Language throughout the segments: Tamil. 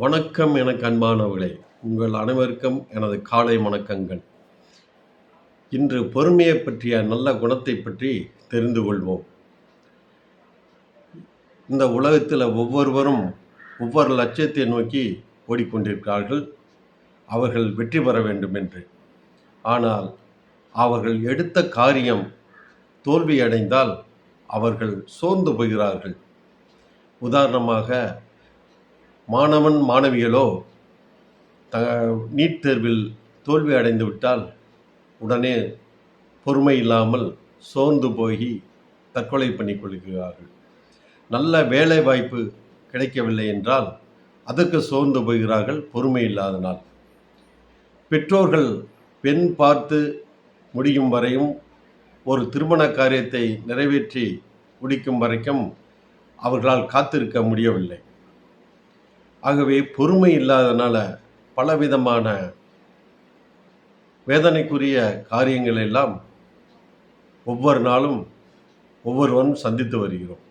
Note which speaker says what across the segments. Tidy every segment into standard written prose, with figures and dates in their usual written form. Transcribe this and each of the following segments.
Speaker 1: வணக்கம் எனக்கு அன்பானவர்களே, உங்கள் அனைவருக்கும் எனது காலை வணக்கங்கள். இன்று பொறுமையைப் பற்றிய நல்ல குணத்தைப் பற்றி தெரிந்து கொள்வோம். இந்த உலகத்தில் ஒவ்வொருவரும் ஒவ்வொரு லட்சியத்தை நோக்கி ஓடிக்கொண்டிருக்கிறார்கள், அவர்கள் வெற்றி பெற வேண்டும் என்று. ஆனால் அவர்கள் எடுத்த காரியம் தோல்வியடைந்தால் அவர்கள் சோர்ந்து போகிறார்கள். உதாரணமாக, மாணவன் மாணவிகளோ நீட் தேர்வில் தோல்வி அடைந்து விட்டால் உடனே பொறுமை இல்லாமல் சோர்ந்து போய் தற்கொலை பண்ணிக்கொள்கிறார்கள். நல்ல வேலை வாய்ப்பு கிடைக்கவில்லை என்றால் அதற்கு சோர்ந்து போகிறார்கள், பொறுமை இல்லாதனால். பெற்றோர்கள் பெண் பார்த்து முடியும் வரையும், ஒரு திருமண காரியத்தை நிறைவேற்றி முடிக்கும் வரைக்கும் அவர்களால் காத்திருக்க முடியவில்லை. ஆகவே பொறுமை இல்லாதனால பலவிதமான வேதனைக்குரிய காரியங்கள் எல்லாம் ஒவ்வொரு நாளும் ஒவ்வொருவரும் சந்தித்து வருகிறோம்.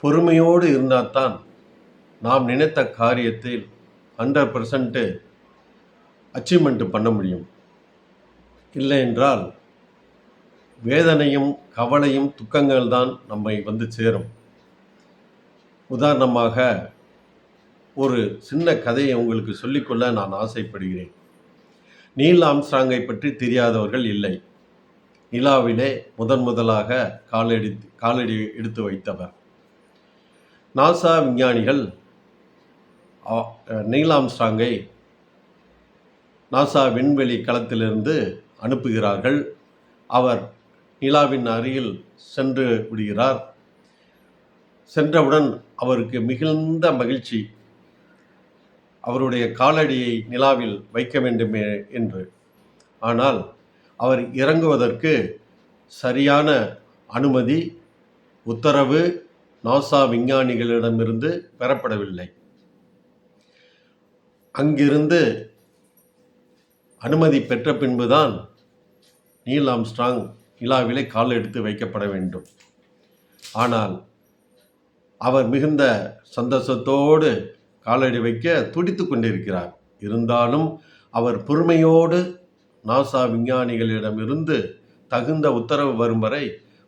Speaker 1: பொறுமையோடு இருந்தால்தான் நாம் நினைத்த காரியத்தில் 100% அச்சீவ்மெண்ட் பண்ண முடியும். இல்லை என்றால் வேதனையும் கவலையும் துக்கங்கள் தான் நம்மை வந்து சேரும். உதாரணமாக, ஒரு சின்ன கதையை உங்களுக்கு சொல்லிக்கொள்ள நான் ஆசைப்படுகிறேன். நீல் ஆம்ஸ்ட்ராங்கை பற்றி தெரியாதவர்கள் இல்லை. நிலாவிலே முதலாக காலடி எடுத்து வைத்தவர். நாசா விஞ்ஞானிகள் நீல் ஆம்ஸ்ட்ராங்கை நாசா விண்வெளி களத்திலிருந்து அனுப்புகிறார்கள். அவர் நிலாவின் அருகில் சென்று விடுகிறார். சென்றவுடன் அவருக்கு மிகுந்த மகிழ்ச்சி, அவருடைய காலடியை நிலாவில் வைக்க வேண்டுமே என்று. ஆனால் அவர் இறங்குவதற்கு சரியான அனுமதி, உத்தரவு நாசா விஞ்ஞானிகளிடமிருந்து பெறப்படவில்லை. அங்கிருந்து அனுமதி பெற்ற பின்புதான் நீல் ஆம்ஸ்ட்ராங் நிலாவிலே கால் எடுத்து வைக்கப்பட வேண்டும். ஆனால் அவர் மிகுந்த சந்தோஷத்தோடு காலடி வைக்க துடித்து கொண்டிருக்கிறார். இருந்தாலும் அவர் பொறுமையோடு நாசா விஞ்ஞானிகளிடமிருந்து தகுந்த உத்தரவு வரும் வரை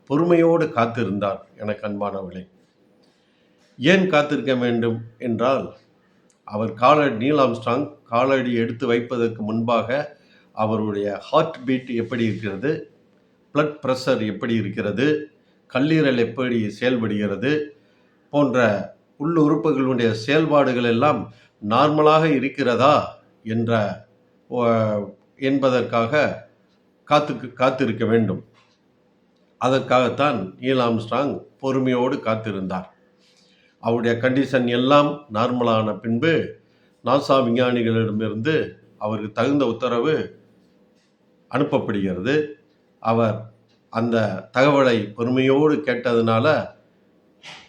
Speaker 1: பொறுமையோடு காத்திருந்தார். எனக்கு அன்பானவர்களே, ஏன் காத்திருக்க வேண்டும் என்றால், அவர் நீல் ஆம்ஸ்ட்ராங் காலடி எடுத்து வைப்பதற்கு முன்பாக அவருடைய ஹார்ட் பீட் எப்படி இருக்கிறது, பிளட் ப்ரெஷர் எப்படி இருக்கிறது, கல்லீரல் எப்படி செயல்படுகிறது போன்ற உள்ளுறுப்புகளுடைய செயல்பாடுகள் எல்லாம் நார்மலாக இருக்கிறதா என்பதற்காக காத்திருக்க வேண்டும். அதற்காகத்தான் நீல் ஆம்ஸ்ட்ராங் பொறுமையோடு காத்திருந்தார். அவருடைய கண்டிஷன் எல்லாம் நார்மலான பின்பு நாசா விஞ்ஞானிகளிடமிருந்து அவருக்கு தகுந்த உத்தரவு அனுப்பப்படுகிறது. அவர் அந்த தகவலை பொறுமையோடு கேட்டதுனால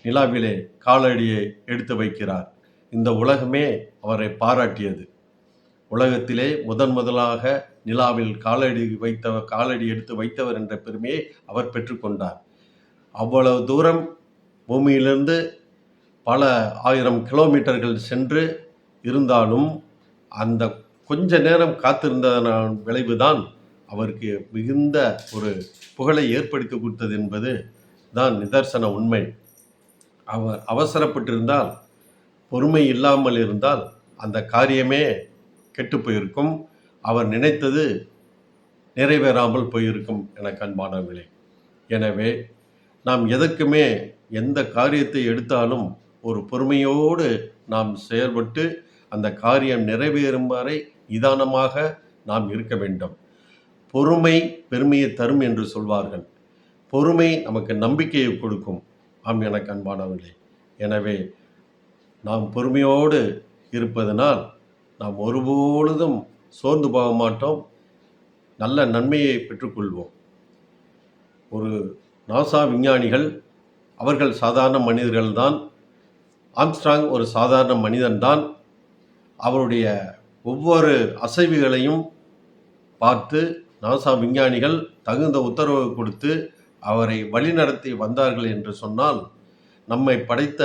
Speaker 1: நிலாவிலே காலடியை எடுத்து வைக்கிறார். இந்த உலகமே அவரை பாராட்டியது. உலகத்திலே முதலாக நிலாவில் காலடி எடுத்து வைத்தவர் என்ற பெருமையை அவர் பெற்றுக்கொண்டார். அவ்வளவு தூரம் பூமியிலிருந்து பல 1000 கிலோமீட்டர்கள் சென்று இருந்தாலும் அந்த கொஞ்ச நேரம் காத்திருந்ததன் விளைவுதான் அவருக்கு மிகுந்த ஒரு புகழை ஏற்படுத்தி கொடுத்தது என்பது தான் நிதர்சன உண்மை. அவர் அவசரப்பட்டிருந்தால், பொறுமை இல்லாமல் இருந்தால் அந்த காரியமே கெட்டு போயிருக்கும். அவர் நினைத்தது நிறைவேறாமல் போயிருக்கும். எனக்கு அன்பானவர்களே, எனவே நாம் எதற்குமே எந்த காரியத்தை எடுத்தாலும் ஒரு பொறுமையோடு நாம் செயல்பட்டு அந்த காரியம் நிறைவேறும் வரை நிதானமாக நாம் இருக்க வேண்டும். பொறுமை பெருமையை தரும் என்று சொல்வார்கள். பொறுமை நமக்கு நம்பிக்கையை கொடுக்கும். ஆம், எனக்கு அன்பானவர்களே, எனவே நாம் பொறுமையோடு இருப்பதனால் நாம் ஒருபொழுதும் சோர்ந்து போக மாட்டோம், நல்ல நன்மையை பெற்றுக்கொள்வோம். ஒரு நாசா விஞ்ஞானிகள் அவர்கள் சாதாரண மனிதர்கள்தான். ஆம்ஸ்ட்ராங் ஒரு சாதாரண மனிதன்தான். அவருடைய ஒவ்வொரு அசைவுகளையும் பார்த்து நாசா விஞ்ஞானிகள் தகுந்த உத்தரவு கொடுத்து அவரை வழிநடத்தி வந்தார்கள் என்று சொன்னால், நம்மை படைத்த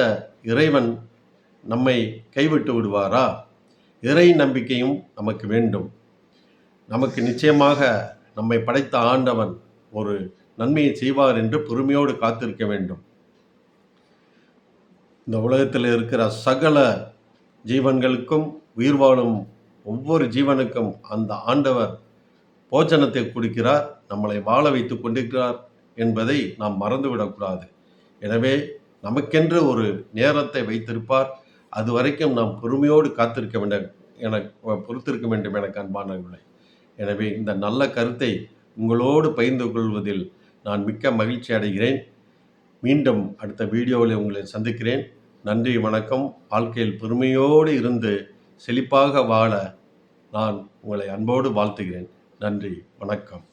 Speaker 1: இறைவன் நம்மை கைவிட்டு விடுவாரா? இறை நம்பிக்கையும் நமக்கு வேண்டும். நமக்கு நிச்சயமாக நம்மை படைத்த ஆண்டவன் ஒரு நன்மையை செய்வார் என்று பொறுமையோடு காத்திருக்க வேண்டும். இந்த உலகத்தில் இருக்கிற சகல ஜீவன்களுக்கும், உயிர் வாழும் ஒவ்வொரு ஜீவனுக்கும் அந்த ஆண்டவர் போஜனத்தை கொடுக்கிறார், நம்மளை வாழ வைத்து கொண்டிருக்கிறார் என்பதை நாம் மறந்துவிடக்கூடாது. எனவே நமக்கென்று ஒரு நேரத்தை வைத்திருப்பார். அது வரைக்கும் நாம் பொறுமையோடு காத்திருக்க வேண்டும் பொறுத்திருக்க வேண்டும் எனக்கு அன்பானவர்களே. எனவே இந்த நல்ல கருத்தை உங்களோடு பகிர்ந்து கொள்வதில் நான் மிக்க மகிழ்ச்சி அடைகிறேன். மீண்டும் அடுத்த வீடியோவில் உங்களை சந்திக்கிறேன். நன்றி, வணக்கம். வாழ்க்கையில் பொறுமையோடு இருந்து செழிப்பாக வாழ நான் உங்களை அன்போடு வாழ்த்துகிறேன். நன்றி, வணக்கம்.